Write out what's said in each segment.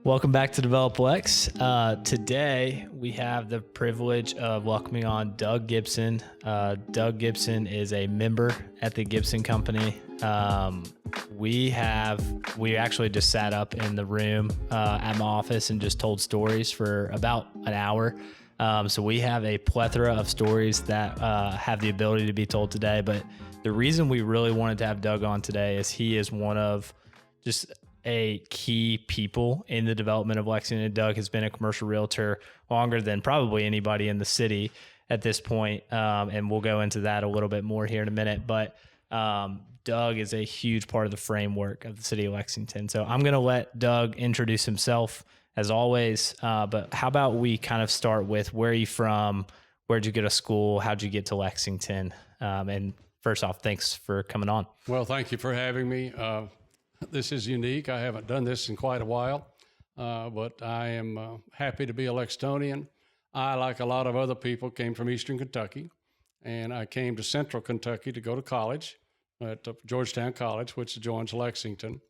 Welcome back to Develop Lex. Today, we have the privilege of welcoming on Doug Gibson. Doug Gibson is a member at the Gibson Company. We actually just sat up in the room at my office and just told stories for about an hour. So we have a plethora of stories that have the ability to be told today. But the reason we really wanted to have Doug on today is he is one of just a key people in the development of Lexington. Doug has been a commercial realtor longer than probably anybody in the city at this point. And we'll go into that a little bit more here in a minute. But Doug is a huge part of the framework of the city of Lexington. So I'm going to let Doug introduce himself as always. But how about we kind of start with where are you from? Where'd you go to school? How'd you get to Lexington? And first off, thanks for coming on. Well, thank you for having me. This is unique. I haven't done this in quite a while, but I am happy to be a Lexingtonian. I, like a lot of other people, came from Eastern Kentucky, and I came to Central Kentucky to go to college at Georgetown College, which adjoins Lexington,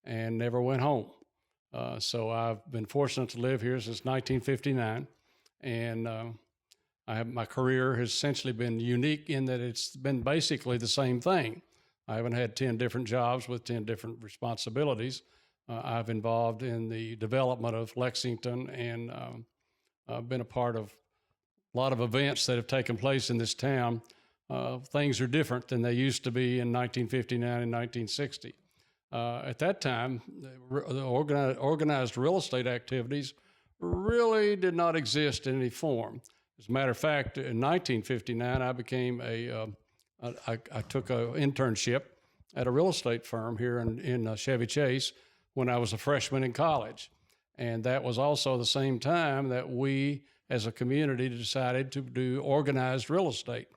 and never went home. So I've been fortunate to live here since 1959, and my career has essentially been unique in that it's been basically the same thing. I haven't had 10 different jobs with 10 different responsibilities. I've involved in the development of Lexington and been a part of a lot of events that have taken place in this town. Things are different than they used to be in 1959 and 1960. At that time, the organized real estate activities really did not exist in any form. As a matter of fact, in 1959, I took an internship at a real estate firm here in Chevy Chase when I was a freshman in college. And that was also the same time that we, as a community, decided to do organized real estate.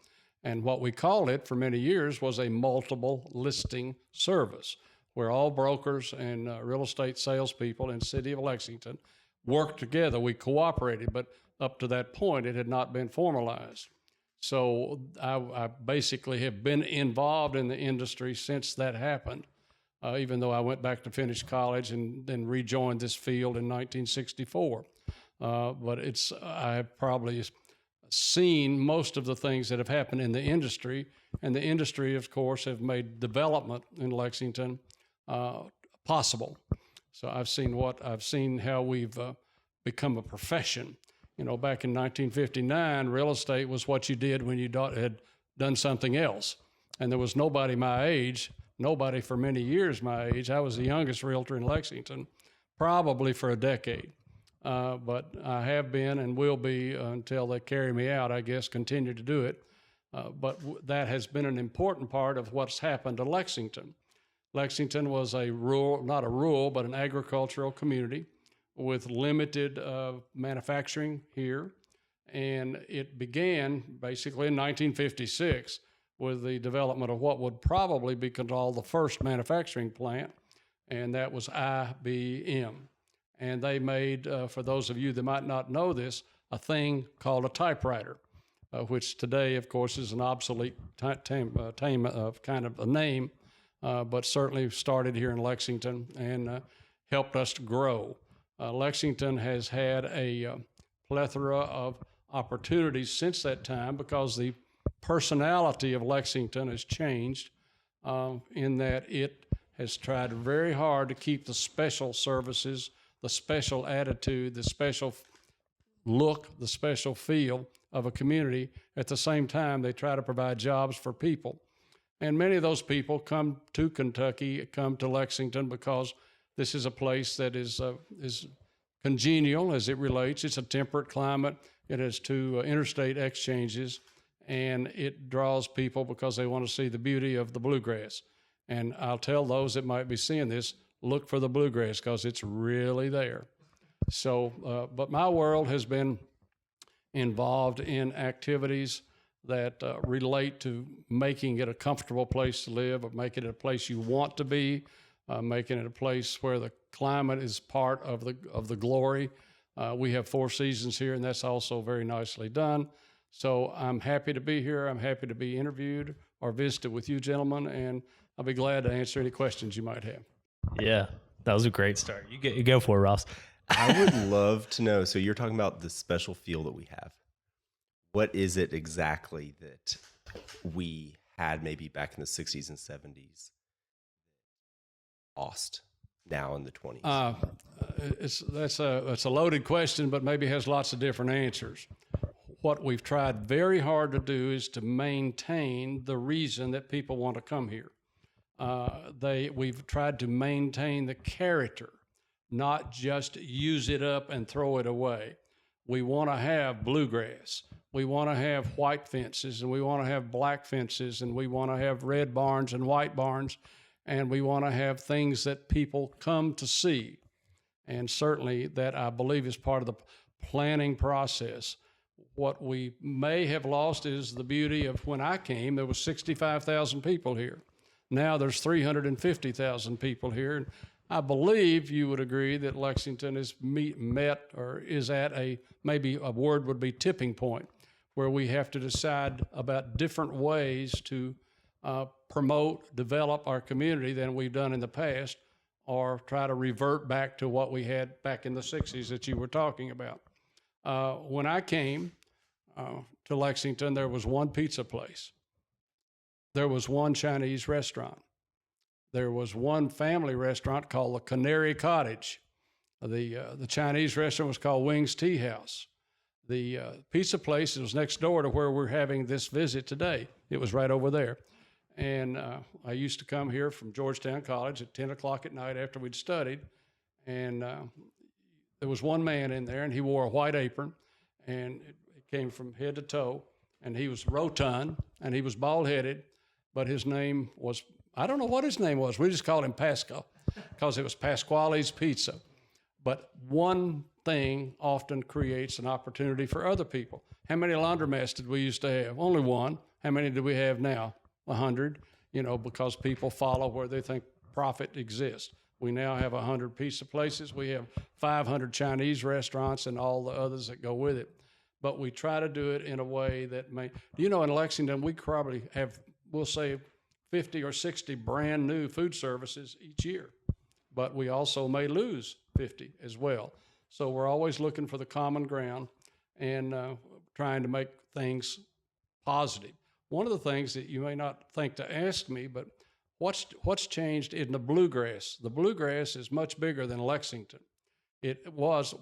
And what we called it for many years was a multiple listing service, where all brokers and real estate salespeople in the city of Lexington worked together. We cooperated, but up to that point, it had not been formalized. So I basically have been involved in the industry since that happened, even though I went back to finish college and then rejoined this field in 1964. But I have probably seen most of the things that have happened in the industry, and the industry, of course, have made development in Lexington possible. So I've seen how we've become a profession. You know, back in 1959, real estate was what you did when you had done something else. And there was nobody my age, nobody for many years my age. I was the youngest realtor in Lexington, probably for a decade. But I have been and will be until they carry me out, I guess, continue to do it. But that has been an important part of what's happened to Lexington. Lexington was not a rural, but an agricultural community with limited manufacturing here. And it began basically in 1956 with the development of what would probably be called the first manufacturing plant, and that was IBM. And they made, for those of you that might not know this, a thing called a typewriter, which today, of course, is an obsolete kind of a name, but certainly started here in Lexington and helped us to grow. Lexington has had a plethora of opportunities since that time because the personality of Lexington has changed in that it has tried very hard to keep the special services, the special attitude, the special look, the special feel of a community. At the same time, they try to provide jobs for people. And many of those people come to Kentucky, come to Lexington because this is a place that is congenial as it relates. It's a temperate climate. It has two interstate exchanges, and it draws people because they want to see the beauty of the bluegrass. And I'll tell those that might be seeing this, look for the bluegrass because it's really there. So, but my world has been involved in activities that relate to making it a comfortable place to live, or making it a place you want to be, making it a place where the climate is part of the glory. We have 4 seasons here, and that's also very nicely done. So I'm happy to be here. I'm happy to be interviewed or visited with you gentlemen, and I'll be glad to answer any questions you might have. Yeah, that was a great start. You go for it, Ross. I would love to know. So you're talking about the special feel that we have. What is it exactly that we had maybe back in the 60s and 70s lost now in the 20s? That's a loaded question, but maybe has lots of different answers. What we've tried very hard to do is to maintain the reason that people want to come here. We've tried to maintain the character, not just use it up and throw it away. We want to have bluegrass. We want to have white fences, and we want to have black fences, and we want to have red barns and white barns, and we want to have things that people come to see. And certainly that, I believe, is part of the planning process. What we may have lost is the beauty of when I came, there was 65,000 people here. Now there's 350,000 people here. And I believe you would agree that Lexington is met or is at maybe a word would be tipping point, where we have to decide about different ways to promote, develop our community than we've done in the past, or try to revert back to what we had back in the 60s that you were talking about. When I came to Lexington, there was one pizza place. There was one Chinese restaurant. There was one family restaurant called the Canary Cottage. The Chinese restaurant was called Wings Tea House. The pizza place was next door to where we're having this visit today. It was right over there. And I used to come here from Georgetown College at 10 o'clock at night after we'd studied. And there was one man in there, and he wore a white apron, and it came from head to toe. And he was rotund, and he was bald-headed, but his name was, I don't know what his name was. We just called him Pasco because it was Pasquale's Pizza. But one thing often creates an opportunity for other people. How many laundromats did we used to have? Only one. How many do we have now? 100, because people follow where they think profit exists. We now have 100 pizza places. We have 500 Chinese restaurants and all the others that go with it. But we try to do it in a way that in Lexington, we probably have, we'll say, 50 or 60 brand new food services each year. But we also may lose 50 as well. So we're always looking for the common ground and trying to make things positive. One of the things that you may not think to ask me, but what's changed in the bluegrass? The bluegrass is much bigger than Lexington.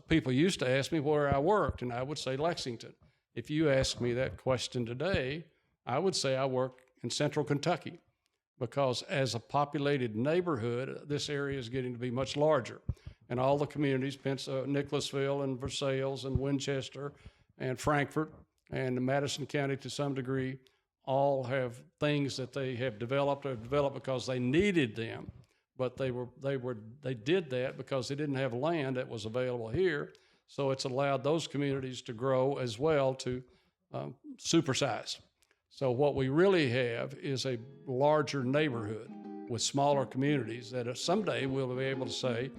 People used to ask me where I worked, and I would say Lexington. If you ask me that question today, I would say I work in central Kentucky, because as a populated neighborhood, this area is getting to be much larger. And all the communities, Nicholasville and Versailles and Winchester and Frankfort and Madison County to some degree, all have things that they have developed because they needed them, but they did that because they didn't have land that was available here. So it's allowed those communities to grow as well, to supersize. So what we really have is a larger neighborhood with smaller communities that someday we'll be able to say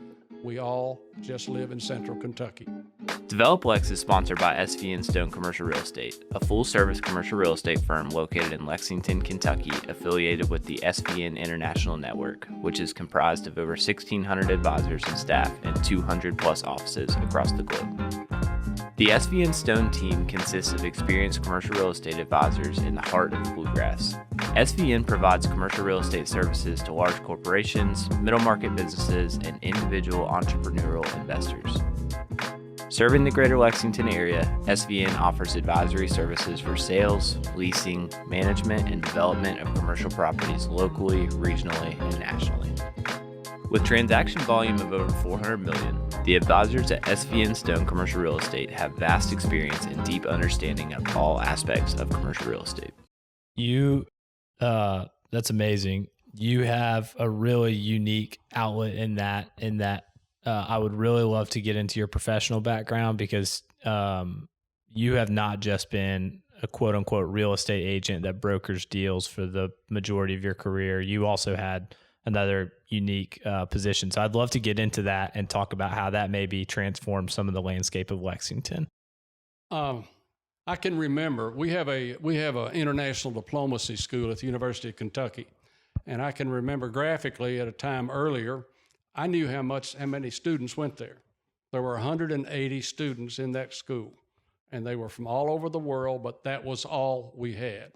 we all just live in central Kentucky. Develop Lex is sponsored by SV & Stone Commercial Real Estate, a full-service commercial real estate firm located in Lexington, Kentucky, affiliated with the SVN International Network, which is comprised of over 1,600 advisors and staff and 200-plus offices across the globe. The SV & Stone team consists of experienced commercial real estate advisors in the heart of the bluegrass. SVN provides commercial real estate services to large corporations, middle market businesses, and individual entrepreneurial investors. Serving the greater Lexington area, SVN offers advisory services for sales, leasing, management, and development of commercial properties locally, regionally, and nationally. With transaction volume of over $400 million, the advisors at SVN Stone Commercial Real Estate have vast experience and deep understanding of all aspects of commercial real estate. That's amazing. You have a really unique outlet in that I would really love to get into your professional background, because you have not just been a quote unquote real estate agent that brokers deals for the majority of your career. You also had another unique position. So I'd love to get into that and talk about how that maybe transformed some of the landscape of Lexington. I can remember we have an international diplomacy school at the University of Kentucky, and I can remember graphically at a time earlier, I knew how many students went there. There were 180 students in that school, and they were from all over the world, but that was all we had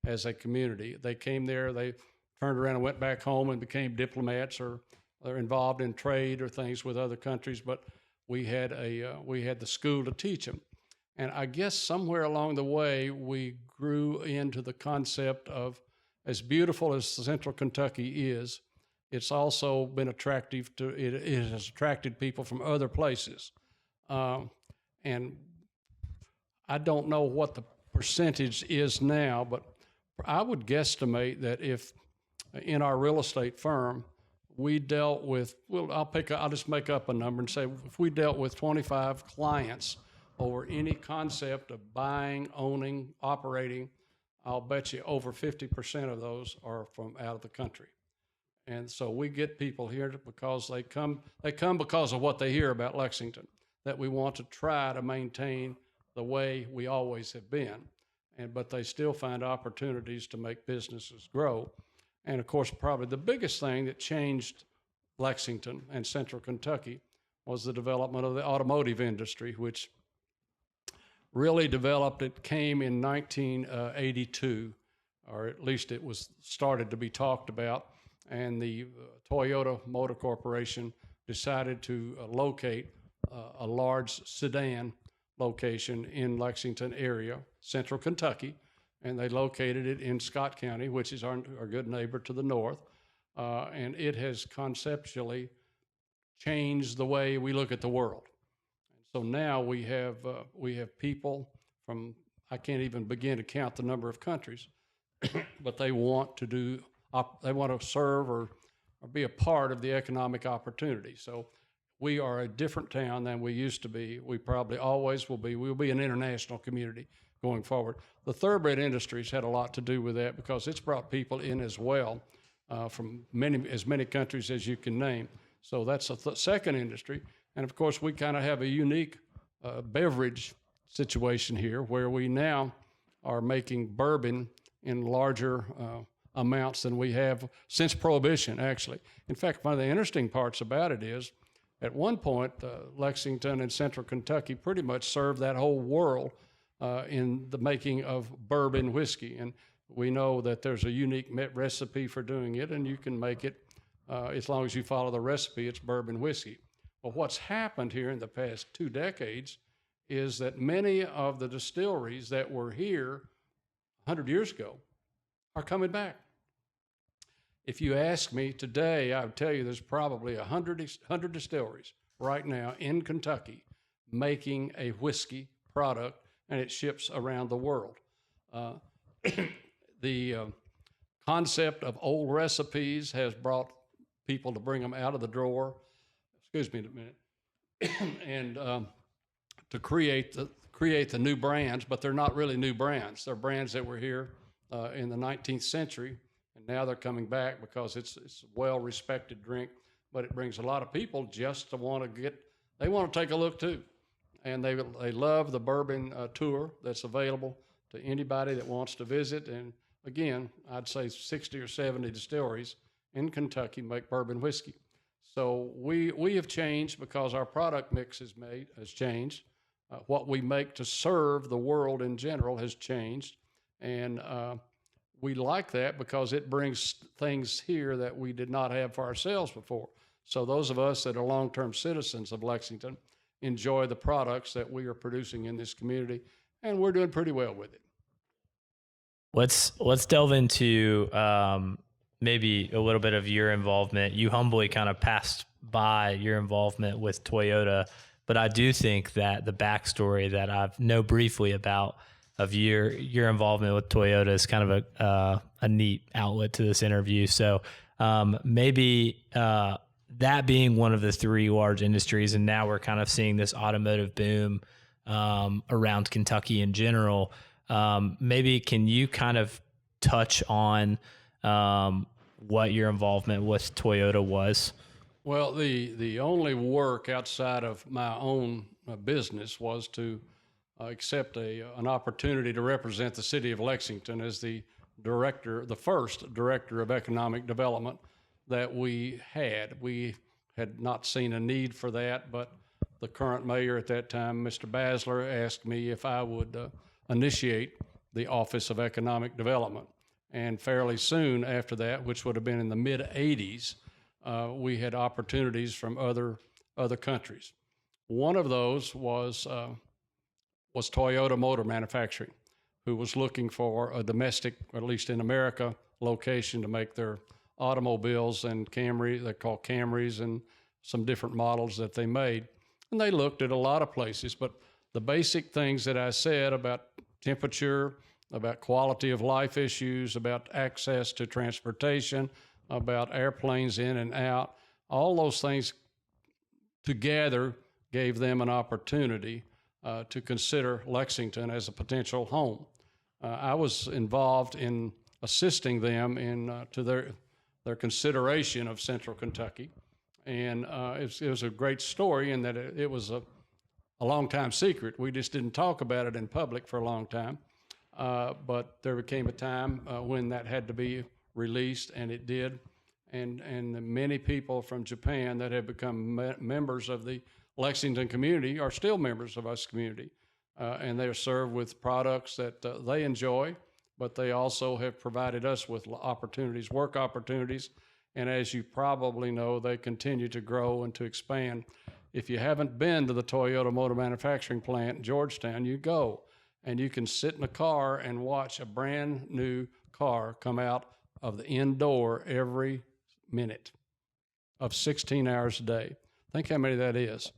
as a community. They came there, they turned around and went back home and became diplomats, or they're involved in trade or things with other countries, but we had the school to teach them. And I guess somewhere along the way, we grew into the concept of, as beautiful as Central Kentucky is, it's also been attractive to, it has attracted people from other places. And I don't know what the percentage is now, but I would guesstimate that if in our real estate firm, we dealt with, well, I'll just make up a number and say, if we dealt with 25 clients over any concept of buying, owning, operating, I'll bet you over 50% of those are from out of the country. And so we get people here because they come because of what they hear about Lexington, that we want to try to maintain the way we always have been. But they still find opportunities to make businesses grow. And of course, probably the biggest thing that changed Lexington and Central Kentucky was the development of the automotive industry, which really developed. It came in 1982, or at least it was started to be talked about. And the Toyota Motor Corporation decided to locate a large sedan location in Lexington area, Central Kentucky, and they located it in Scott County, which is our good neighbor to the north. And it has conceptually changed the way we look at the world. So now we have people from, I can't even begin to count the number of countries, but they want to serve or be a part of the economic opportunity. So we are a different town than we used to be. We probably always will be. We'll be an international community going forward. The thoroughbred industries had a lot to do with that because it's brought people in as well from as many countries as you can name. So that's a second industry. And of course, we kind of have a unique beverage situation here where we now are making bourbon in larger amounts than we have since Prohibition, actually. In fact, one of the interesting parts about it is, at one point, Lexington and Central Kentucky pretty much served that whole world in the making of bourbon whiskey. And we know that there's a unique recipe for doing it, and you can make it, as long as you follow the recipe, it's bourbon whiskey. Well, what's happened here in the past 2 decades is that many of the distilleries that were here 100 years ago are coming back. If you ask me today, I would tell you there's probably 100 distilleries right now in Kentucky making a whiskey product, and it ships around the world. The concept of old recipes has brought people to bring them out of the drawer, excuse me a minute, and to create the new brands, but they're not really new brands. They're brands that were here in the 19th century, and now they're coming back because it's a well-respected drink, but it brings a lot of people just to they want to take a look too. And they love the bourbon tour that's available to anybody that wants to visit. And again, I'd say 60 or 70 distilleries in Kentucky make bourbon whiskey. So we have changed because our product mix has changed. What we make to serve the world in general has changed. And we like that because it brings things here that we did not have for ourselves before. So those of us that are long-term citizens of Lexington enjoy the products that we are producing in this community, and we're doing pretty well with it. Let's delve into maybe a little bit of your involvement. You humbly kind of passed by your involvement with Toyota, but I do think that the backstory that I know briefly about of your involvement with Toyota is kind of a neat outlet to this interview. So maybe that being one of the 3 large industries, and now we're kind of seeing this automotive boom around Kentucky in general. Maybe can you kind of touch on what your involvement with Toyota was? Well, the only work outside of my own business was to accept an opportunity to represent the city of Lexington as the first director of economic development that we had. We had not seen a need for that, but the current mayor at that time, Mr. Basler, asked me if I would initiate the Office of Economic Development. And fairly soon after that, which would have been in the mid-'80s, we had opportunities from other countries. One of those was Toyota Motor Manufacturing, who was looking for a domestic, or at least in America, location to make their automobiles and they're called Camrys, and some different models that they made. And they looked at a lot of places, but the basic things that I said about temperature, about quality of life issues, about access to transportation, about airplanes in and out, all those things together gave them an opportunity to consider Lexington as a potential home. I was involved in assisting them to their consideration of Central Kentucky, and it was a great story in that it was a long time secret. We just didn't talk about it in public for a long time, but there became a time when that had to be released, and it did. And many people from Japan that have become members of the Lexington community are still members of us community, and they are served with products that they enjoy, but they also have provided us with opportunities, work opportunities, and as you probably know, they continue to grow and to expand. If you haven't been to the Toyota Motor Manufacturing plant in Georgetown, you go, and you can sit in a car and watch a brand new car come out of the indoor every minute of 16 hours a day. Think how many that is.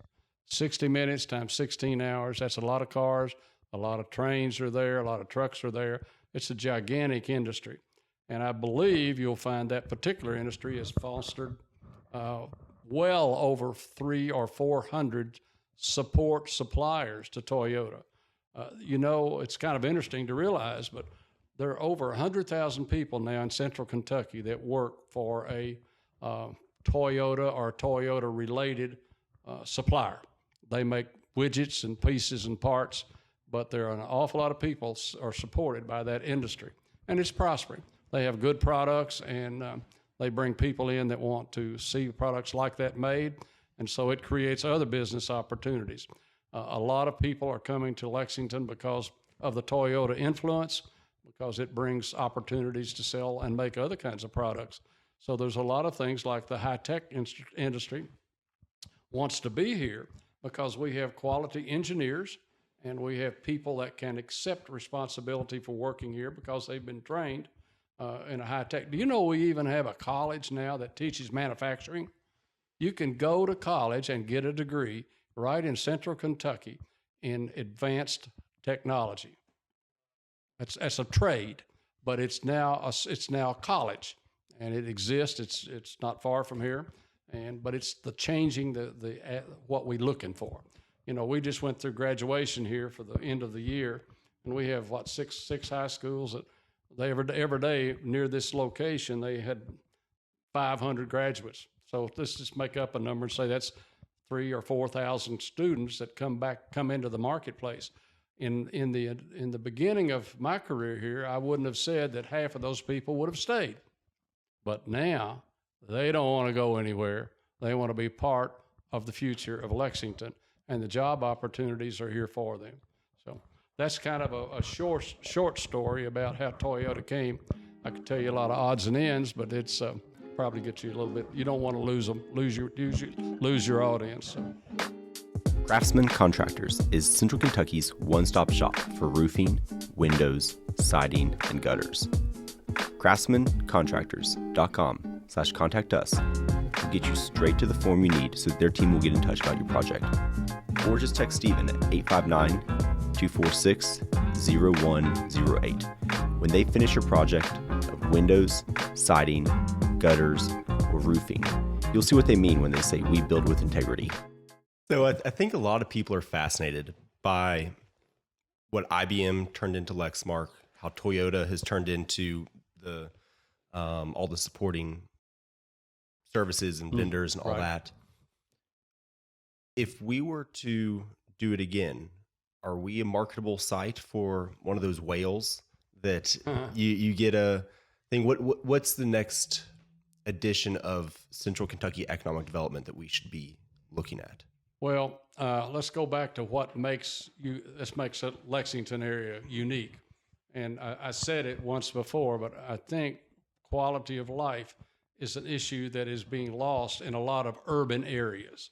60 minutes times 16 hours, that's a lot of cars, a lot of trains are there, a lot of trucks are there. It's a gigantic industry. And I believe you'll find that particular industry has fostered well over 300 or 400 support suppliers to Toyota. It's kind of interesting to realize, but there are over 100,000 people now in Central Kentucky that work for a Toyota or Toyota-related supplier. They make widgets and pieces and parts, but there are an awful lot of people are supported by that industry, and it's prospering. They have good products, and they bring people in that want to see products like that made, and so it creates other business opportunities. A lot of people are coming to Lexington because of the Toyota influence, because it brings opportunities to sell and make other kinds of products. So there's a lot of things like the high-tech industry wants to be here because we have quality engineers and we have people that can accept responsibility for working here because they've been trained in a high-tech. Do you know we even have a college now that teaches manufacturing? You can go to college and get a degree right in Central Kentucky in advanced technology. That's a trade, but it's now a college, and it exists. It's not far from here, but it's the changing the what we're looking for. We just went through graduation here for the end of the year, and we have six high schools that every day near this location they had 500 graduates. So let's just make up a number and say that's 3,000 or 4,000 students that come into the marketplace. In the beginning of my career here, I wouldn't have said that half of those people would have stayed. But now they don't want to go anywhere. They want to be part of the future of Lexington, and the job opportunities are here for them. So that's kind of a short story about how Toyota came. I could tell you a lot of odds and ends, but it's probably get you a little bit. You don't want to lose your audience. So. Craftsman Contractors is Central Kentucky's one-stop shop for roofing, windows, siding, and gutters. CraftsmanContractors.com/contact us will get you straight to the form you need so that their team will get in touch about your project. Or just text Stephen at 859-246-0108. When they finish your project of windows, siding, gutters, or roofing, you'll see what they mean when they say we build with integrity. So I think a lot of people are fascinated by what IBM turned into Lexmark, how Toyota has turned into the all the supporting services and vendors and all that. If we were to do it again, are we a marketable site for one of those whales that you get a thing? What's the next edition of Central Kentucky economic development that we should be looking at? Well, let's go back to what makes the Lexington area unique. And I said it once before, but I think quality of life is an issue that is being lost in a lot of urban areas.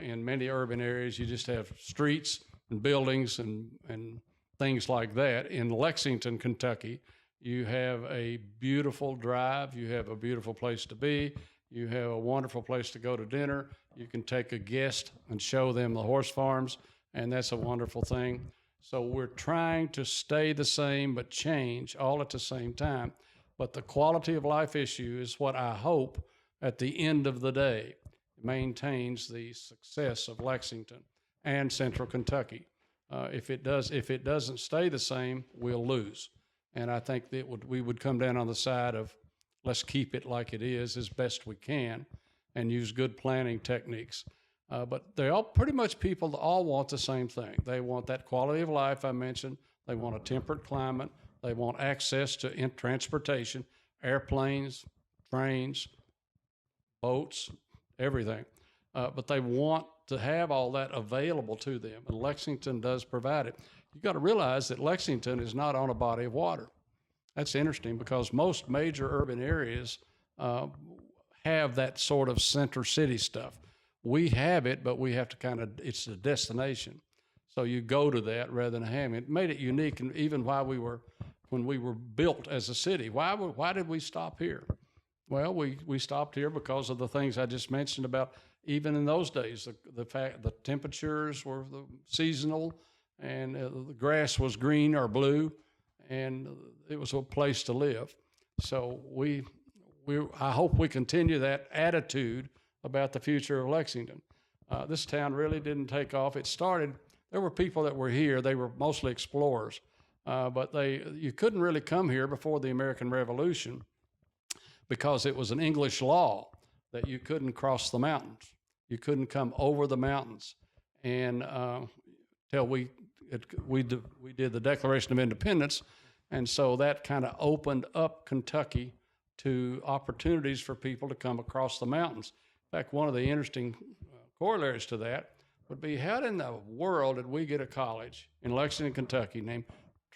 In many urban areas, you just have streets and buildings and things like that. In Lexington, Kentucky, you have a beautiful drive. You have a beautiful place to be. You have a wonderful place to go to dinner. You can take a guest and show them the horse farms, and that's a wonderful thing. So we're trying to stay the same but change all at the same time. But the quality of life issue is what I hope at the end of the day maintains the success of Lexington and Central Kentucky. If it doesn't stay the same, we'll lose. And I think that we would come down on the side of let's keep it like it is as best we can and use good planning techniques. But they all pretty much people all want the same thing. They want that quality of life I mentioned. They want a temperate climate. They want access to transportation, airplanes, trains, boats, everything. But they want to have all that available to them, and Lexington does provide it. You've got to realize that Lexington is not on a body of water. That's interesting because most major urban areas have that sort of center city stuff. We have it, but we have to it's a destination. So you go to that rather than having it. It made it unique, and even when we were built as a city. Why did we stop here? Well, we stopped here because of the things I just mentioned about even in those days, the fact the temperatures were seasonal, and the grass was green or blue, and it was a place to live. So I hope we continue that attitude about the future of Lexington. This town really didn't take off. There were people that were here. They were mostly explorers, but you couldn't really come here before the American Revolution because it was an English law that you couldn't cross the mountains. You couldn't come over the mountains. And till we did the Declaration of Independence, and so that kind of opened up Kentucky to opportunities for people to come across the mountains. In fact, one of the interesting corollaries to that would be, how in the world did we get a college in Lexington, Kentucky named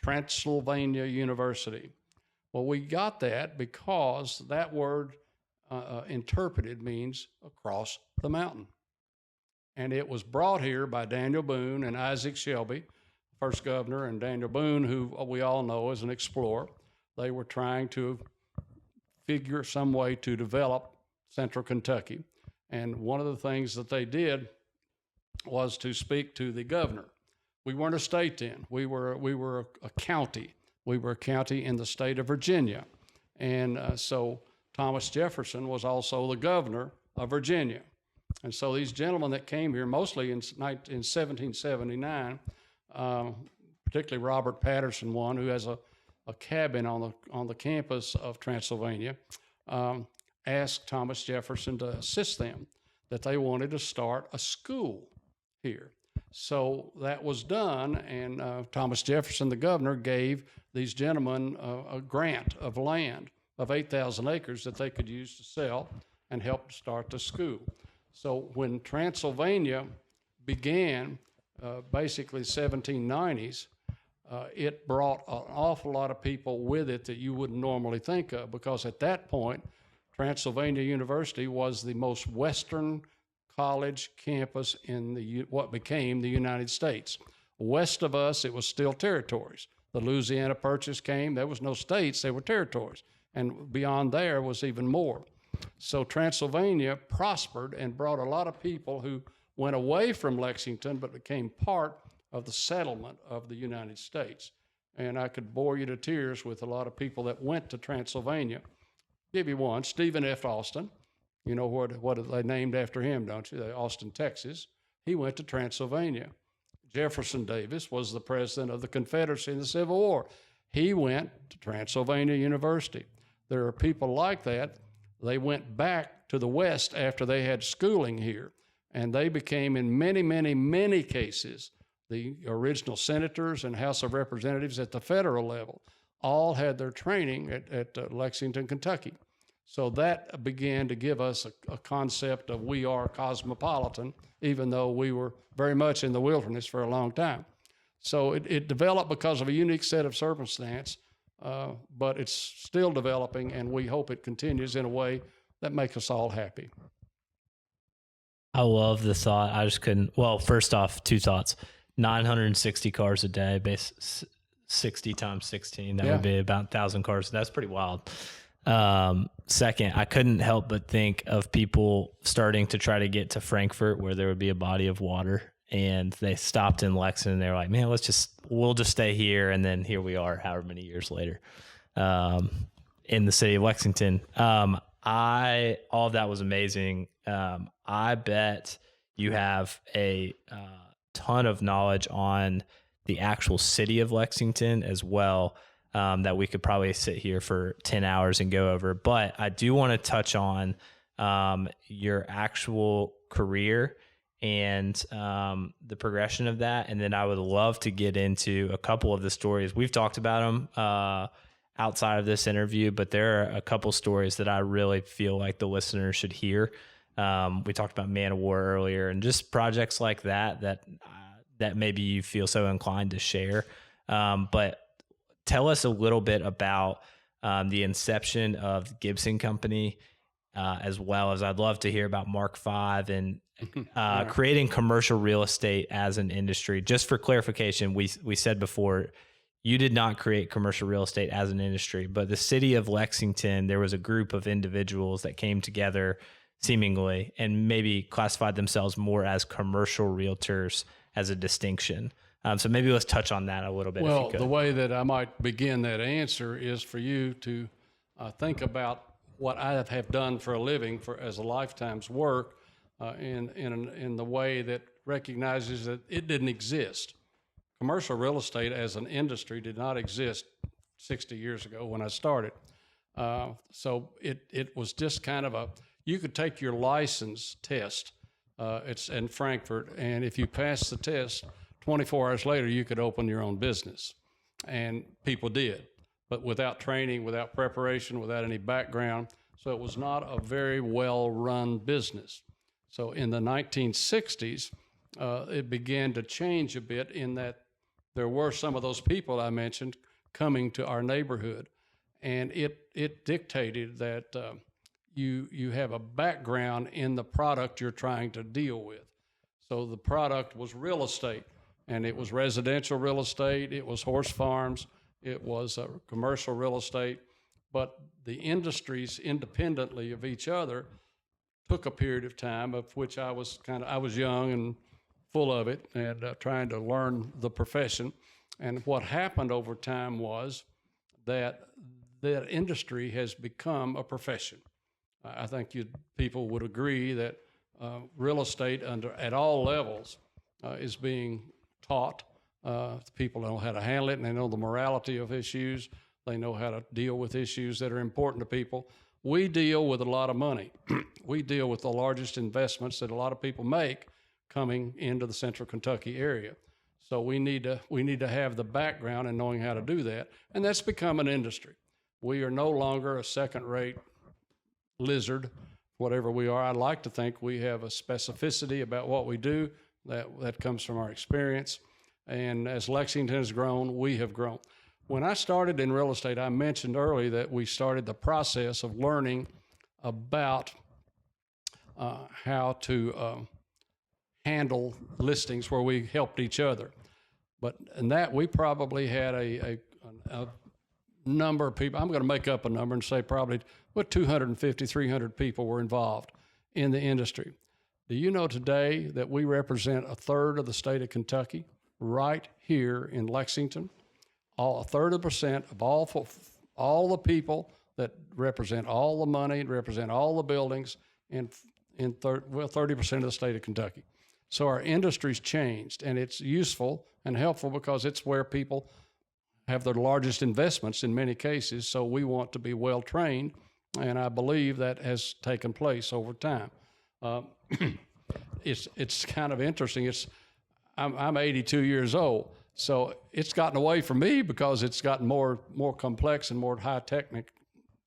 Transylvania University? Well, we got that because that word interpreted means across the mountain. And it was brought here by Daniel Boone and Isaac Shelby, first governor, and Daniel Boone, who we all know is an explorer. They were trying to figure some way to develop central Kentucky. And one of the things that they did was to speak to the governor. We weren't a state then. We were a county. We were a county in the state of Virginia. And so Thomas Jefferson was also the governor of Virginia. And so these gentlemen that came here, mostly in 1779, particularly Robert Patterson, one who has a cabin on the campus of Transylvania, asked Thomas Jefferson to assist them, that they wanted to start a school here. So that was done, and Thomas Jefferson, the governor, gave these gentlemen a grant of land of 8,000 acres that they could use to sell and help start the school. So when Transylvania began, basically 1790s, it brought an awful lot of people with it that you wouldn't normally think of, because at that point, Transylvania University was the most western college campus in what became the United States. West of us, it was still territories. The Louisiana Purchase came. There was no states, they were territories. And beyond there was even more. So Transylvania prospered and brought a lot of people who went away from Lexington but became part of the settlement of the United States. And I could bore you to tears with a lot of people that went to Transylvania. Give you one, Stephen F. Austin. You know what they named after him, don't you? Austin, Texas. He went to Transylvania. Jefferson Davis was the president of the Confederacy in the Civil War. He went to Transylvania University. There are people like that. They went back to the West after they had schooling here, and they became, in many, many, many cases, the original senators and House of Representatives at the federal level. All had their training at Lexington, Kentucky. So that began to give us a concept of we are cosmopolitan, even though we were very much in the wilderness for a long time. So it developed because of a unique set of circumstance, but it's still developing, and we hope it continues in a way that makes us all happy. I love the thought. I just couldn't. Well, first off, two thoughts: 960 cars a day, 60 times 16. That would be about 1,000 cars. That's pretty wild. Second, I couldn't help but think of people starting to try to get to Frankfurt where there would be a body of water, and they stopped in Lexington. They're like, man, we'll just stay here. And then here we are, however many years later, in the city of Lexington. All of that was amazing. I bet you have a ton of knowledge on the actual city of Lexington as well, that we could probably sit here for 10 hours and go over. But I do want to touch on your actual career and the progression of that. And then I would love to get into a couple of the stories. We've talked about them outside of this interview, but there are a couple stories that I really feel like the listeners should hear. We talked about Man of War earlier, and just projects like that maybe you feel so inclined to share. But tell us a little bit about the inception of Gibson Company, as well as I'd love to hear about Mark V and creating commercial real estate as an industry. Just for clarification, we said before, you did not create commercial real estate as an industry, but the city of Lexington, there was a group of individuals that came together seemingly and maybe classified themselves more as commercial realtors as a distinction. So maybe let's touch on that a little bit. Well, the way that I might begin that answer is for you to think about what I have done for a living as a lifetime's work in the way that recognizes that it didn't exist. Commercial real estate as an industry did not exist 60 years ago when I started. So it was just kind of you could take your license test, it's in Frankfurt, and if you pass the test, 24 hours later, you could open your own business. And people did, but without training, without preparation, without any background. So it was not a very well-run business. So in the 1960s, it began to change a bit in that there were some of those people I mentioned coming to our neighborhood. And it dictated that you have a background in the product you're trying to deal with. So the product was real estate. And it was residential real estate, it was horse farms, it was commercial real estate, but the industries independently of each other took a period of time of which I was young and full of it and trying to learn the profession. And what happened over time was that industry has become a profession. I think people would agree that real estate at all levels is being taught. People know how to handle it, and they know the morality of issues. They know how to deal with issues that are important to people. We deal with a lot of money. We deal with the largest investments that a lot of people make coming into the central Kentucky area. So we need to have the background in knowing how to do that, and that's become an industry. We are no longer a second-rate lizard, whatever we are. I'd like to think we have a specificity about what we do. That comes from our experience. And as Lexington has grown, we have grown. When I started in real estate, I mentioned earlier that we started the process of learning about how to handle listings where we helped each other. But in that, we probably had a number of people. I'm going to make up a number and say probably 250, 300 people were involved in the industry. Do you know today that we represent a third of the state of Kentucky right here in Lexington? A third of all the people that represent all the money, represent all the buildings in 30% of the state of Kentucky. So our industry's changed, and it's useful and helpful because it's where people have their largest investments in many cases. So we want to be well trained, and I believe that has taken place over time. It's kind of interesting. I'm 82 years old, so it's gotten away from me because it's gotten more complex and more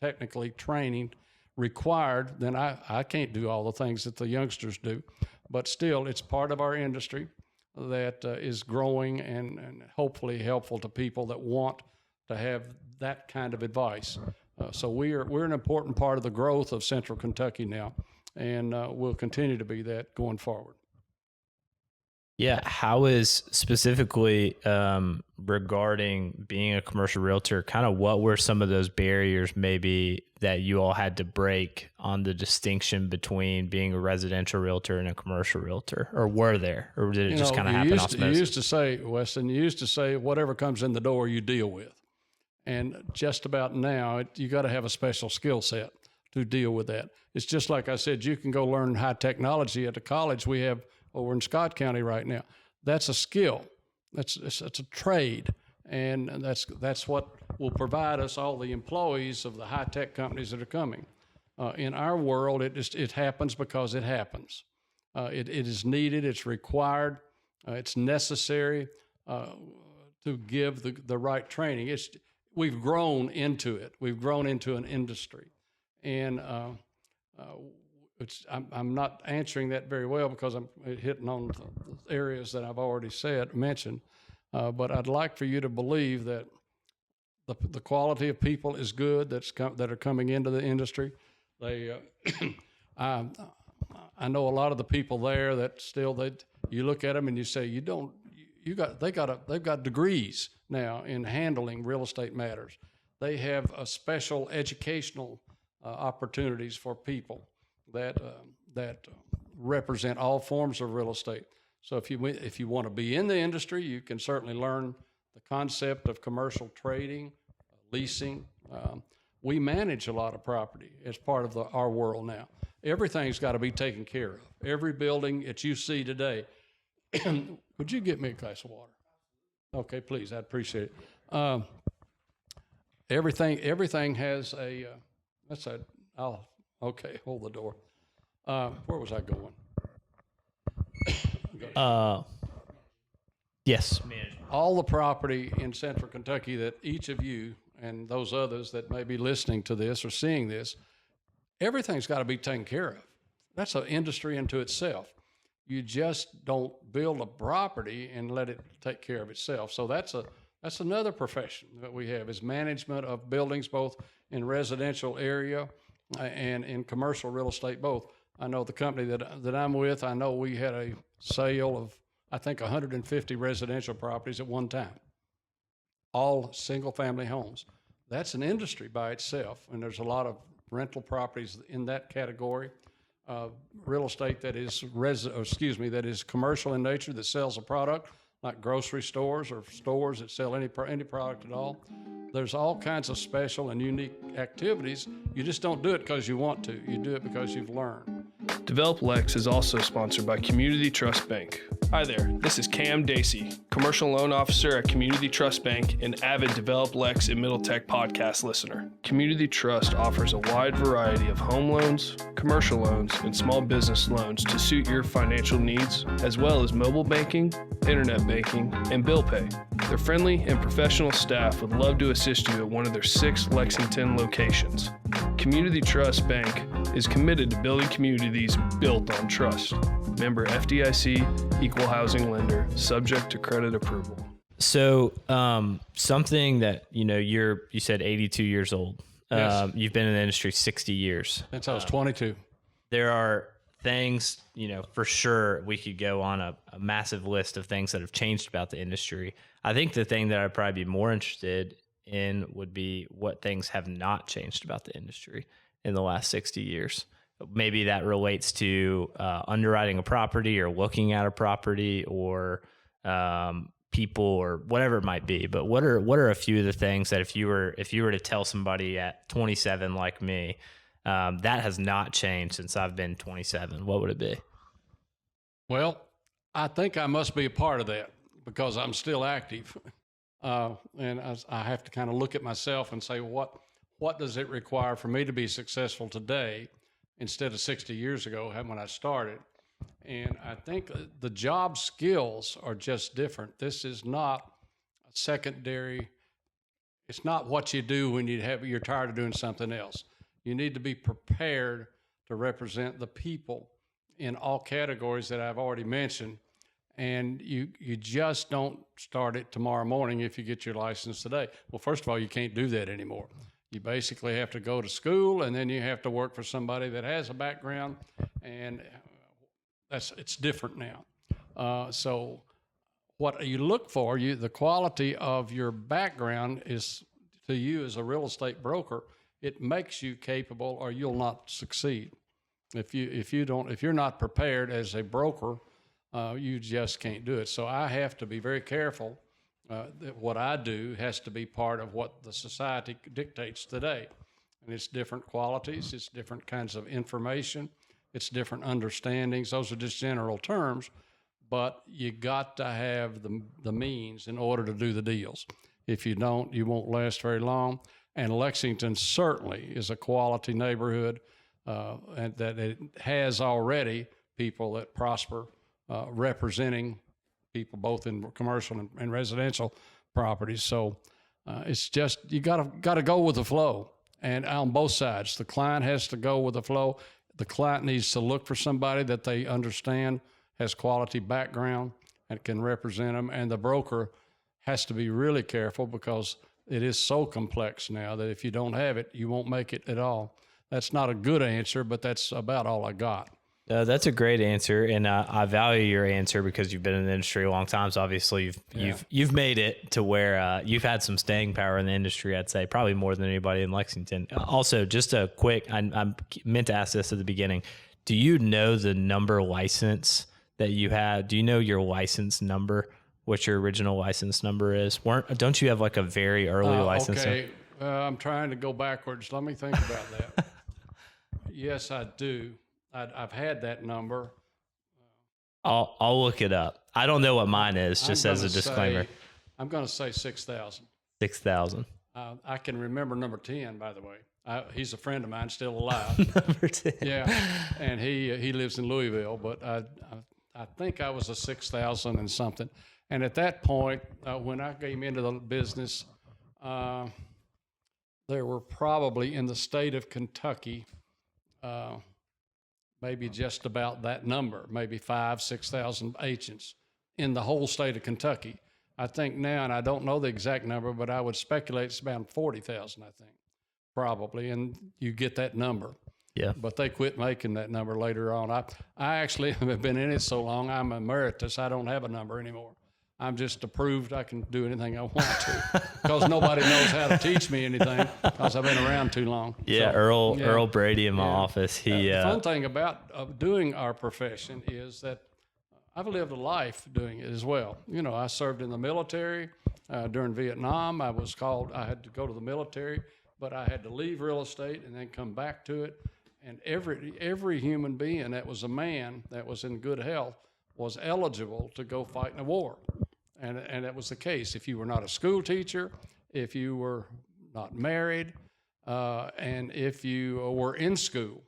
technically trained required, then I can't do all the things that the youngsters do. But still, it's part of our industry that is growing and hopefully helpful to people that want to have that kind of advice. So we're an important part of the growth of Central Kentucky now, and we'll continue to be that going forward. Yeah, how is specifically regarding being a commercial realtor, kind of what were some of those barriers maybe that you all had to break on the distinction between being a residential realtor and a commercial realtor? Or were there? Or did it just kind of happen osmosis? You used to say, Weston, whatever comes in the door you deal with. And just about now, you got to have a special skill set to deal with that. It's just like I said, you can go learn high technology at the college we have over in Scott County right now. That's a skill. That's a trade, and that's what will provide us all the employees of the high tech companies that are coming. In our world, it happens because it happens. It is needed. It's required. It's necessary to give the right training. We've grown into it. We've grown into an industry, and I'm not answering that very well because I'm hitting on the areas that I've already mentioned. But I'd like for you to believe that the quality of people is good that are coming into the industry. I know a lot of the people there that still you look at them and you say they've got degrees now in handling real estate matters. They have a special educational opportunities for people that represent all forms of real estate. So if you want to be in the industry, you can certainly learn the concept of commercial trading, leasing. We manage a lot of property as part of our world now. Everything's got to be taken care of. Every building that you see today. Would you get me a glass of water? Okay, please. I'd appreciate it. Everything has a. Okay, hold the door. Where was I going? Yes. All the property in Central Kentucky that each of you and those others that may be listening to this or seeing this, everything's got to be taken care of. That's an industry unto itself. You just don't build a property and let it take care of itself. So that's another profession that we have, is management of buildings, both in residential area and in commercial real estate both. I know the company that I'm with, I know we had a sale of, I think, 150 residential properties at one time, all single-family homes. That's an industry by itself, and there's a lot of rental properties in that category. Real estate that is commercial in nature, that sells a product, like grocery stores or stores that sell any product at all. There's all kinds of special and unique activities. You just don't do it because you want to. You do it because you've learned. Develop Lex is also sponsored by Community Trust Bank. Hi there, this is Cam Dacey, Commercial Loan Officer at Community Trust Bank and avid Develop Lex in Middle Tech podcast listener. Community Trust offers a wide variety of home loans, commercial loans, and small business loans to suit your financial needs, as well as mobile banking, internet banking, and bill pay. Their friendly and professional staff would love to assist you at one of their 6 Lexington locations. Community Trust Bank is committed to building communities built on trust. Member FDIC, equal housing lender, subject to credit approval. So something that, you said 82 years old. Yes. You've been in the industry 60 years. Since I was 22. There are things, for sure we could go on a massive list of things that have changed about the industry. I think the thing that I'd probably be more interested in would be what things have not changed about the industry in the last 60 years. Maybe that relates to underwriting a property or looking at a property or people or whatever it might be. But what are a few of the things that if you were to tell somebody at 27 like me, that has not changed since I've been 27, what would it be? Well, I think I must be a part of that because I'm still active. And I have to kind of look at myself and say, what does it require for me to be successful today instead of 60 years ago when I started? And I think the job skills are just different. This is not a secondary. It's not what you do when you're tired of doing something else. You need to be prepared to represent the people in all categories that I've already mentioned. And you just don't start it tomorrow morning if you get your license today. Well, first of all, you can't do that anymore. You basically have to go to school, and then you have to work for somebody that has a background, and it's different now. So what you look for, the quality of your background is, to you as a real estate broker, it makes you capable, or you'll not succeed. If you're not prepared as a broker, you just can't do it. So I have to be very careful that what I do has to be part of what the society dictates today. And it's different qualities, it's different kinds of information, it's different understandings. Those are just general terms, but you got to have the means in order to do the deals. If you don't, you won't last very long. And Lexington certainly is a quality neighborhood, and that it has already people that prosper, representing people both in commercial and residential properties. So it's just, you got to go with the flow, and on both sides. The client has to go with the flow. The client needs to look for somebody that they understand has quality background and can represent them, and the broker has to be really careful, because it is so complex now that if you don't have it, you won't make it at all. That's not a good answer, but that's about all I got. That's a great answer, and I value your answer because you've been in the industry a long time. So obviously you've made it to where you've had some staying power in the industry. I'd say probably more than anybody in Lexington. Also, just a quick, I meant to ask this at the beginning. Do you know the number license that you had? Do you know your license number? What your original license number is? Don't you have like a very early license? Okay, I'm trying to go backwards. Let me think about that. Yes, I do. I've had that number. I'll look it up. I don't know what mine is, just as a disclaimer. I'm going to say 6,000. 6,000. I can remember number 10, by the way. He's a friend of mine, still alive. Number 10. Yeah, and he lives in Louisville, but I think I was a 6,000 and something. And at that point, when I came into the business, there were probably in the state of Kentucky, maybe just about that number, maybe 6,000 agents in the whole state of Kentucky. I think now, and I don't know the exact number, but I would speculate it's about 40,000, I think, probably, and you get that number. Yeah. But they quit making that number later on. I actually have been in it so long, I'm emeritus. I don't have a number anymore. I'm just approved I can do anything I want to, because nobody knows how to teach me anything, because I've been around too long. Yeah, so, Earl Brady in my office. The fun thing about doing our profession is that I've lived a life doing it as well. You know, I served in the military during Vietnam. I had to go to the military, but I had to leave real estate and then come back to it. And every human being that was a man that was in good health was eligible to go fight in a war. And that was the case. If you were not a school teacher, if you were not married, and if you were in school,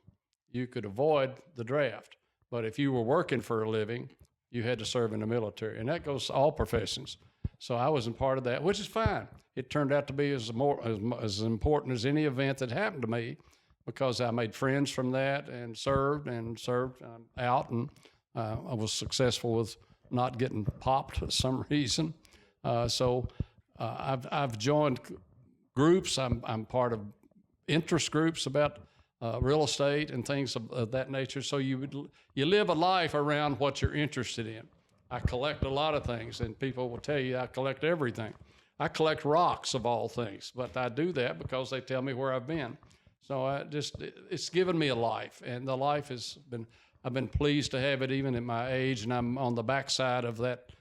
you could avoid the draft. But if you were working for a living, you had to serve in the military. And that goes to all professions. So I wasn't part of that, which is fine. It turned out to be as important as any event that happened to me, because I made friends from that and served out, and I was successful with not getting popped for some reason. So I've joined groups. I'm part of interest groups about real estate and things of that nature. So you live a life around what you're interested in. I collect a lot of things, and people will tell you I collect everything. I collect rocks of all things, but I do that because they tell me where I've been. So it's given me a life, and the life has been, I've been pleased to have it even at my age, and I'm on the backside of that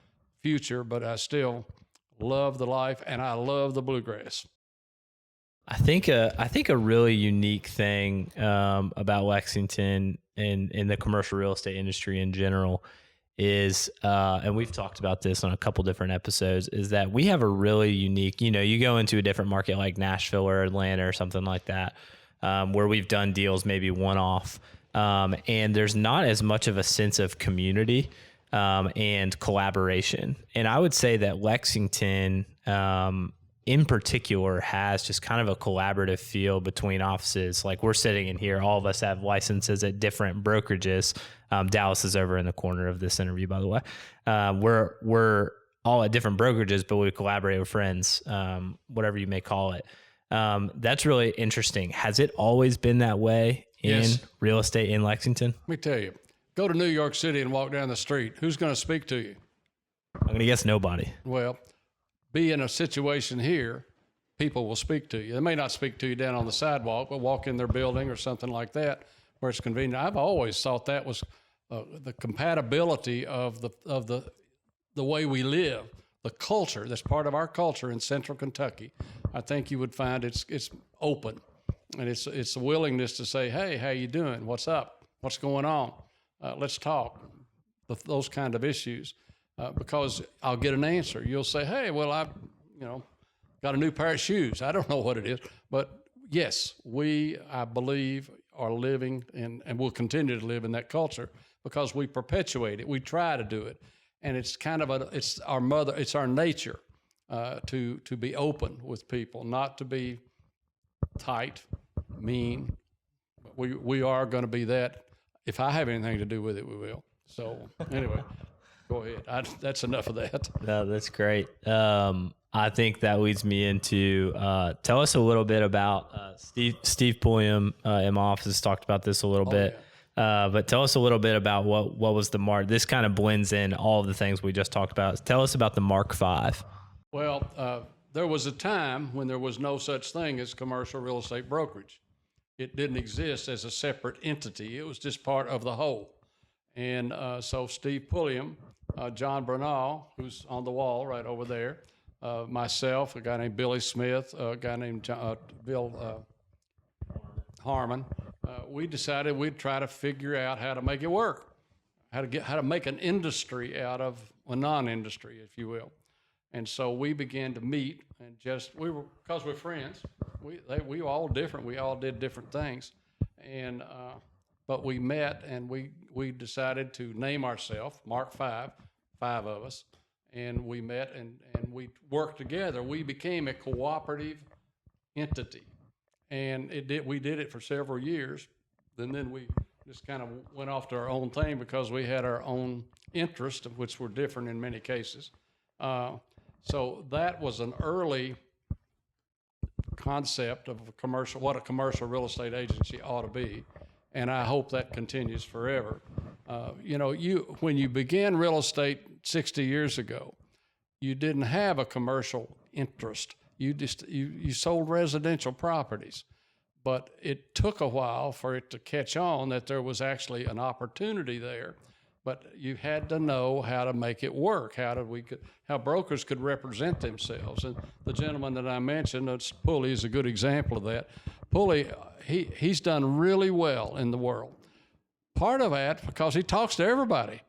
future, but I still love the life, and I love the bluegrass. I think a really unique thing about Lexington and in the commercial real estate industry in general is, and we've talked about this on a couple different episodes, is that we have a really unique, you go into a different market like Nashville or Atlanta or something like that, where we've done deals maybe one-off, and there's not as much of a sense of community and collaboration. And I would say that Lexington in particular has just kind of a collaborative feel between offices. Like we're sitting in here, all of us have licenses at different brokerages. Dallas is over in the corner of this interview, by the way. We're all at different brokerages, but we collaborate with friends, whatever you may call it. That's really interesting. Has it always been that way in real estate in Lexington? Let me tell you, go to New York City and walk down the street. Who's going to speak to you? I'm going to guess nobody. Well, be in a situation here, people will speak to you. They may not speak to you down on the sidewalk, but walk in their building or something like that where it's convenient. I've always thought that was the compatibility of the way we live, the culture that's part of our culture in Central Kentucky. I think you would find it's open, and it's a willingness to say, hey, how you doing? What's up? What's going on? Let's talk. Those kind of issues. Because I'll get an answer. You'll say, hey, well, I've got a new pair of shoes. I don't know what it is. But yes, I believe, are living and will continue to live in that culture because we perpetuate it. We try to do it. And it's kind of it's our nature to be open with people, not to be tight, mean. We are going to be that. If I have anything to do with it, we will. So anyway. Go ahead. That's enough of that. No, that's great. I think that leads me into tell us a little bit about Steve Pulliam in my office talked about this a little bit. Yeah. But tell us a little bit about what was the Mark. This kind of blends in all of the things we just talked about. Tell us about the Mark V. Well, there was a time when there was no such thing as commercial real estate brokerage. It didn't exist as a separate entity. It was just part of the whole. And so Steve Pulliam, John Bernal, who's on the wall right over there, myself, a guy named Billy Smith, a guy named Bill Harmon, we decided we'd try to figure out how to make it work, how to make an industry out of a non-industry, if you will. And so we began to meet, and because we're friends, we were all different. We all did different things, and but we met, and we decided to name ourselves Mark V, 5 of us, and we met and we worked together. We became a cooperative entity, and we did it for several years. And then we just kind of went off to our own thing because we had our own interests, which were different in many cases. So that was an early concept of what a commercial real estate agency ought to be, and I hope that continues forever. When you began real estate 60 years ago, you didn't have a commercial interest. You sold residential properties, but it took a while for it to catch on that there was actually an opportunity there. But you had to know how to make it work. How brokers could represent themselves. And the gentleman that I mentioned, Pulley, is a good example of that. Pulley, he's done really well in the world. Part of that because he talks to everybody.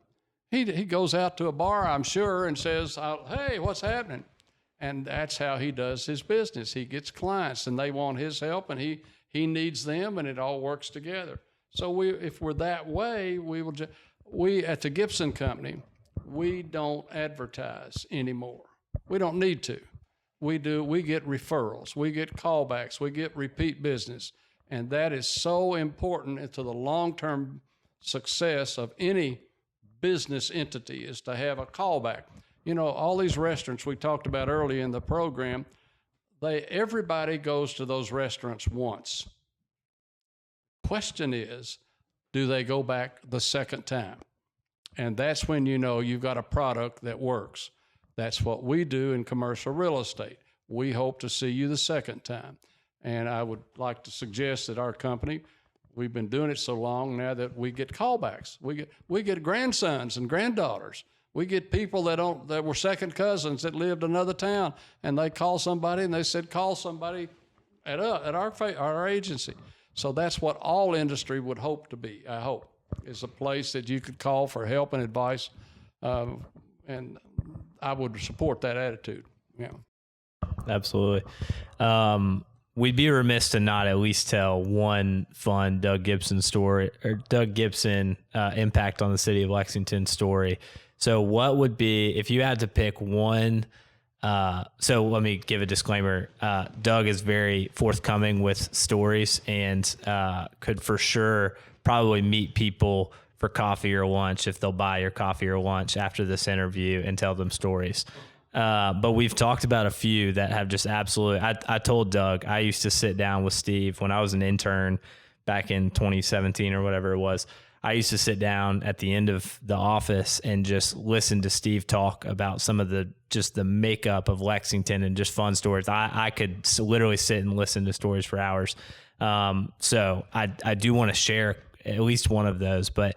He goes out to a bar, I'm sure, and says, "Hey, what's happening?" And that's how he does his business. He gets clients, and they want his help, and he needs them, and it all works together. So if we're that way, we at the Gibson Company, we don't advertise anymore. We don't need to. We get referrals, we get callbacks, we get repeat business. And that is so important to the long-term success of any business entity is to have a callback. All these restaurants we talked about early in the program, everybody goes to those restaurants once. Question is, do they go back the second time? And that's when you've got a product that works. That's what we do in commercial real estate. We hope to see you the second time. And I would like to suggest that our company, we've been doing it so long now that we get callbacks. We get grandsons and granddaughters. We get people that were second cousins that lived another town, and they call somebody and they said, call somebody at our agency. So that's what all industry would hope to be, I hope, is a place that you could call for help and advice. And I would support that attitude. Yeah. Absolutely. We'd be remiss to not at least tell one fun Doug Gibson story, or Doug Gibson impact on the city of Lexington story. So what would be, if you had to pick one So let me give a disclaimer. Doug is very forthcoming with stories and could for sure probably meet people for coffee or lunch if they'll buy your coffee or lunch after this interview and tell them stories. But we've talked about a few that have just absolutely, I told Doug, I used to sit down with Steve when I was an intern back in 2017 or whatever it was. I used to sit down at the end of the office and just listen to Steve talk about some of the makeup of Lexington and just fun stories. I could literally sit and listen to stories for hours. So I do want to share at least one of those, but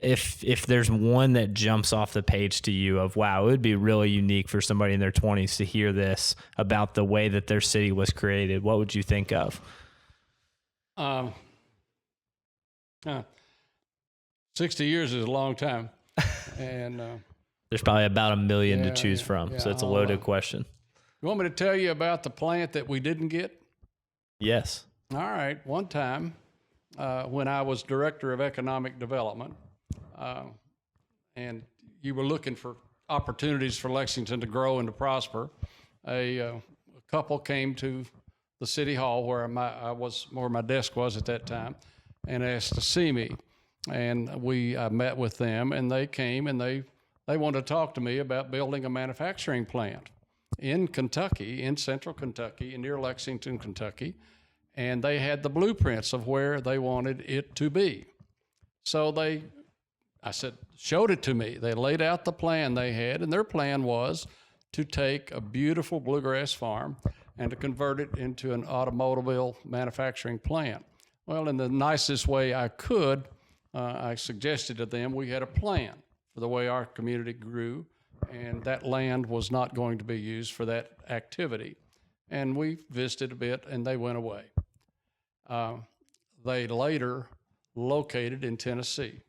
if there's one that jumps off the page to you of, wow, it would be really unique for somebody in their 20s to hear this about the way that their city was created, what would you think of? 60 years is a long time. And there's probably about 1 million to choose from, so it's a loaded question. You want me to tell you about the plant that we didn't get? Yes. All right. One time when I was director of economic development, and you were looking for opportunities for Lexington to grow and to prosper, a couple came to the city hall where my desk was at that time, and asked to see me. And I met with them, and they came and they wanted to talk to me about building a manufacturing plant in Kentucky, in central Kentucky, near Lexington, Kentucky. And they had the blueprints of where they wanted it to be. So I said, showed it to me. They laid out the plan they had, and their plan was to take a beautiful bluegrass farm and to convert it into an automobile manufacturing plant. Well, in the nicest way I could, I suggested to them we had a plan for the way our community grew, and that land was not going to be used for that activity. And we visited a bit, and they went away. They later located in Tennessee.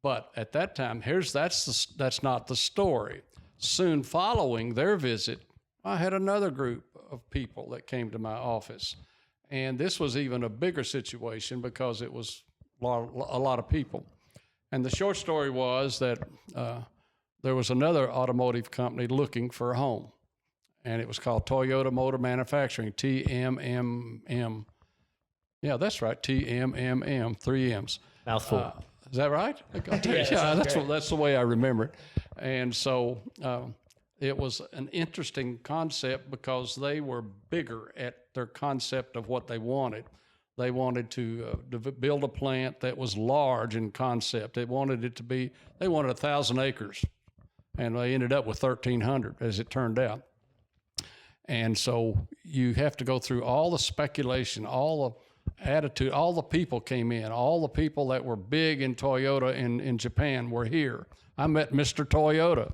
But at that time, that's not the story. Soon following their visit, I had another group of people that came to my office. And this was even a bigger situation because it was a lot of people. And the short story was that there was another automotive company looking for a home. And it was called Toyota Motor Manufacturing, TMMM. Yeah, that's right, TMMM, 3 M's. Mouthful. Is that right? That's the way I remember it. And so it was an interesting concept because they were bigger at their concept of what they wanted. They wanted to build a plant that was large in concept. They wanted 1,000 acres, and they ended up with 1,300 as it turned out. And so you have to go through all the speculation, all the attitude, all the people came in, all the people that were big in Toyota in Japan were here. I met Mr. Toyota,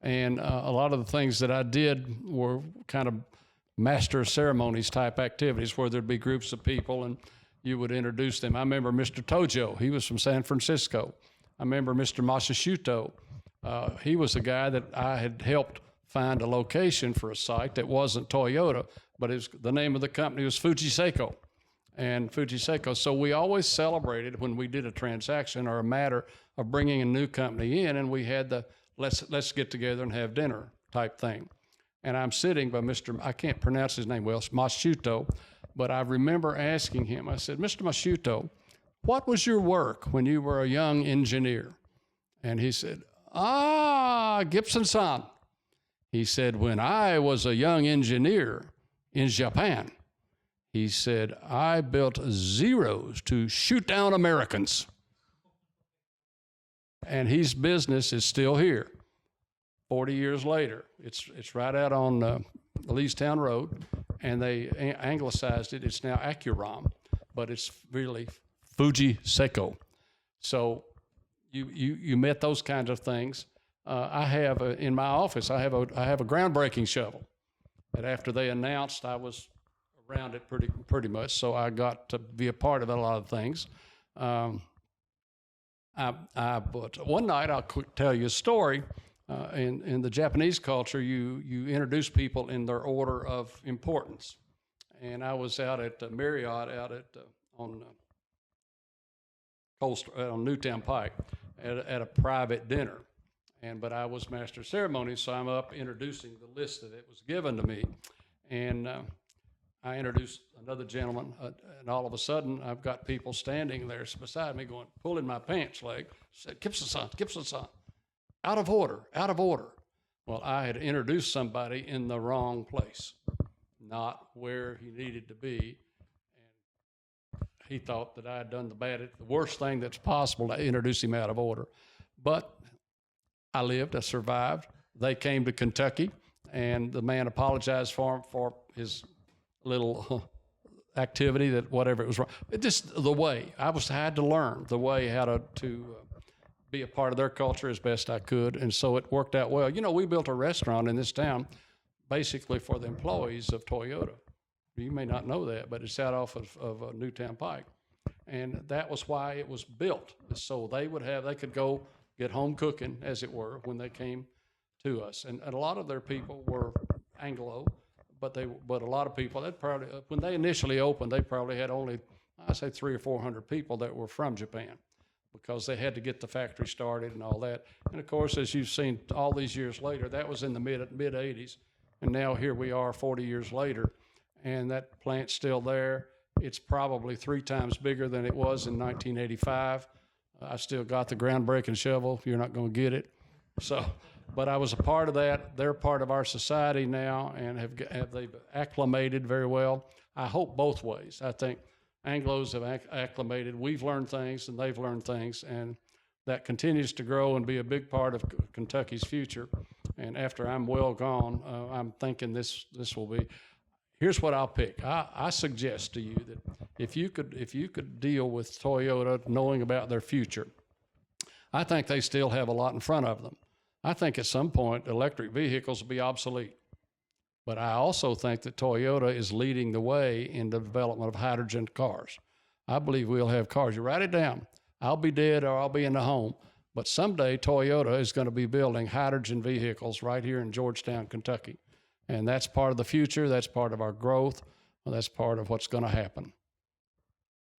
and a lot of the things that I did were kind of master of ceremonies type activities where there'd be groups of people and you would introduce them. I remember Mr. Tojo, he was from San Francisco. I remember Mr. Masashuto. He was a guy that I had helped find a location for a site that wasn't Toyota, but the name of the company was Fujiseiko. And Fujiseiko. So we always celebrated when we did a transaction or a matter of bringing a new company in, and we had the let's get together and have dinner type thing. And I'm sitting by I can't pronounce his name well, Mashuto, but I remember asking him, I said, Mr. Mashuto, what was your work when you were a young engineer? And he said, Gibson-san. He said, when I was a young engineer in Japan, he said, I built Zeros to shoot down Americans. And his business is still here. 40 years later, it's right out on Leestown Road, and they anglicized it. It's now Accuram, but it's really Fujiseiko. So you met those kinds of things. I have in my office, I have a groundbreaking shovel that after they announced, I was around it pretty much, so I got to be a part of a lot of things. But one night, I'll tell you a story. In the Japanese culture, you introduce people in their order of importance. And I was out at Marriott on Newtown Pike at a private dinner. But I was master of ceremonies, so I'm up introducing the list that it was given to me. And I introduced another gentleman, and all of a sudden I've got people standing there beside me going, pulling my pants leg, said, Gibson son, out of order, out of order. Well, I had introduced somebody in the wrong place, not where he needed to be. And he thought that I had done the worst thing that's possible to introduce him out of order. But I lived, I survived. They came to Kentucky, and the man apologized for him for his little activity, that whatever it was wrong. It just the way I had to learn the way how to be a part of their culture as best I could, and so it worked out well. You know, we built a restaurant in this town basically for the employees of Toyota. You may not know that, but it's out off of Newtown Pike, and that was why it was built, so they could go get home cooking, as it were, when they came to us. And a lot of their people were Anglo, but a lot of people, that probably, when they initially opened, they probably had only, I'd say 300 or 400 people that were from Japan, because they had to get the factory started and all that. And of course, as you've seen all these years later, that was in the mid 80s. And now here we are 40 years later, and that plant's still there. It's probably 3 times bigger than it was in 1985. I still got the groundbreaking shovel. You're not going to get it. So, but I was a part of that. They're part of our society now, and they've acclimated very well. I hope both ways. I think Anglos have acclimated. We've learned things, and they've learned things, and that continues to grow and be a big part of Kentucky's future. And after I'm well gone, I'm thinking this will be. Here's what I'll pick. I suggest to you that if you could deal with Toyota knowing about their future, I think they still have a lot in front of them. I think at some point electric vehicles will be obsolete. But I also think that Toyota is leading the way in the development of hydrogen cars. I believe we'll have cars. You write it down. I'll be dead or I'll be in the home. But someday Toyota is going to be building hydrogen vehicles right here in Georgetown, Kentucky. And that's part of the future. That's part of our growth. That's part of what's going to happen.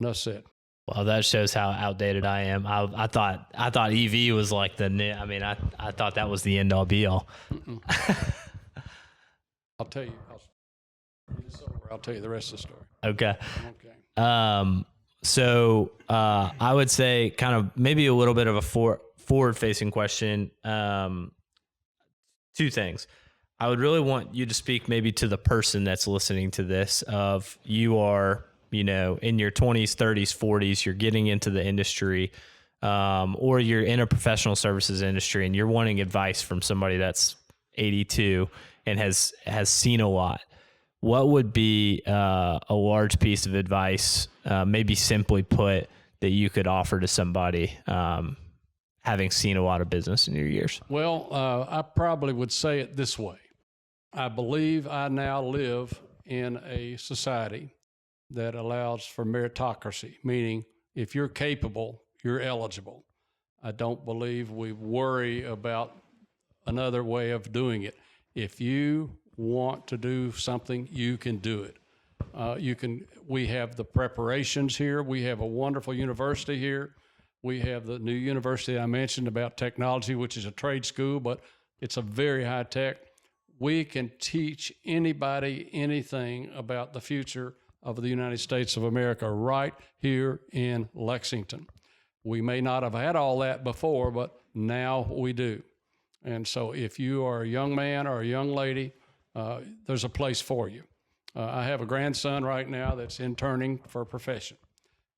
Enough said. Well, that shows how outdated I am. I thought EV was like the new. I mean, I thought that was the end all be all. I'll tell you. I'll tell you the rest of the story. Okay. So I would say kind of maybe a little bit of a forward-facing question. 2 things. I would really want you to speak maybe to the person that's listening to this of you are, in your 20s, 30s, 40s, you're getting into the industry, or you're in a professional services industry and you're wanting advice from somebody that's 82 and has seen a lot. What would be a large piece of advice, maybe simply put, that you could offer to somebody having seen a lot of business in your years? Well, I probably would say it this way. I believe I now live in a society that allows for meritocracy, meaning if you're capable, you're eligible. I don't believe we worry about another way of doing it. If you want to do something, you can do it. We have the preparations here. We have a wonderful university here. We have the new university I mentioned about technology, which is a trade school, but it's a very high tech. We can teach anybody anything about the future of the United States of America right here in Lexington. We may not have had all that before, but now we do. And so if you are a young man or a young lady, there's a place for you. I have a grandson right now that's interning for a profession,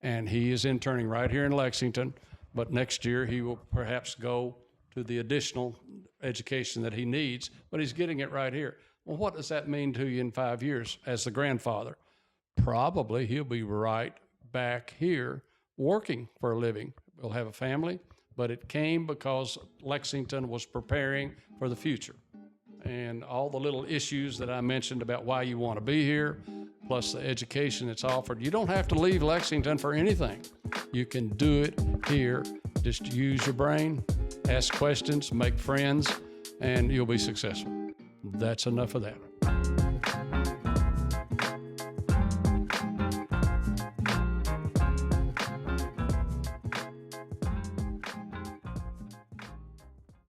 and he is interning right here in Lexington, but next year he will perhaps go to the additional education that he needs, but he's getting it right here. Well, what does that mean to you in 5 years as the grandfather? Probably he'll be right back here working for a living. We'll have a family, but it came because Lexington was preparing for the future. And all the little issues that I mentioned about why you want to be here, plus the education that's offered. You don't have to leave Lexington for anything. You can do it here. Just use your brain, ask questions, make friends, and you'll be successful. That's enough of that.